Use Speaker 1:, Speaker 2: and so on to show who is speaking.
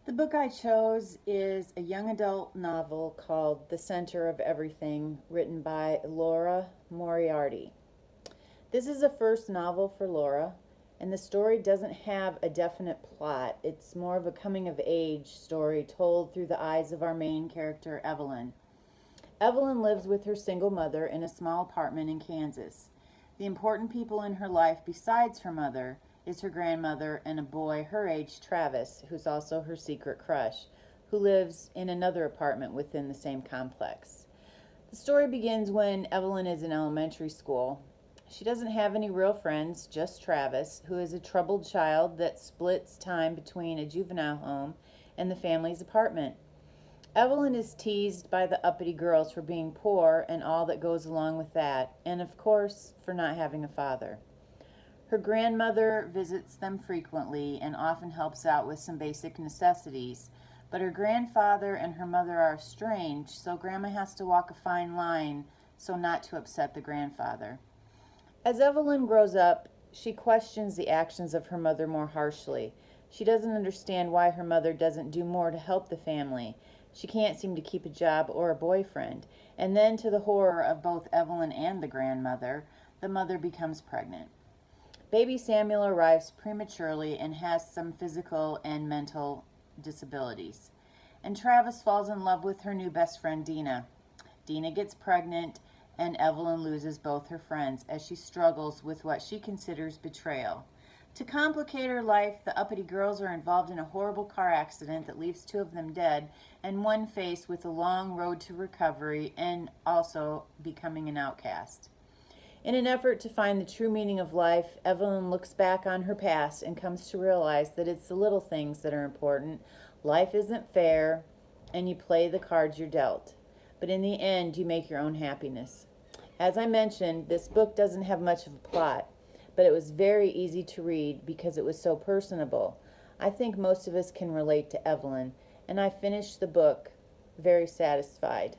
Speaker 1: The book I chose is a young adult novel called The Center of Everything, written by Laura Moriarty. This is a first novel for Laura, and the story doesn't have a definite plot. It's more of a coming of age story told through the eyes of our main character, Evelyn. Evelyn lives with her single mother in a small apartment in Kansas. The important people in her life besides her mother is her grandmother and a boy her age, Travis, who's also her secret crush, who lives in another apartment within the same complex. The story begins when Evelyn is in elementary school. She doesn't have any real friends, just Travis, who is a troubled child that splits time between a juvenile home and the family's apartment. Evelyn is teased by the uppity girls for being poor and all that goes along with that, and of course, for not having a father. Her grandmother visits them frequently and often helps out with some basic necessities, but her grandfather and her mother are estranged, so Grandma has to walk a fine line so not to upset the grandfather. As Evelyn grows up, she questions the actions of her mother more harshly. She doesn't understand why her mother doesn't do more to help the family. She can't seem to keep a job or a boyfriend. And then, to the horror of both Evelyn and the grandmother, the mother becomes pregnant. Baby Samuel arrives prematurely and has some physical and mental disabilities. And Travis falls in love with her new best friend, Dina. Dina gets pregnant, and Evelyn loses both her friends as she struggles with what she considers betrayal. To complicate her life, the uppity girls are involved in a horrible car accident that leaves two of them dead, and one faced with a long road to recovery and also becoming an outcast. In an effort to find the true meaning of life, Evelyn looks back on her past and comes to realize that it's the little things that are important. Life isn't fair, and you play the cards you're dealt. But in the end, you make your own happiness. As I mentioned, this book doesn't have much of a plot, but it was very easy to read because it was so personable. I think most of us can relate to Evelyn, and I finished the book very satisfied.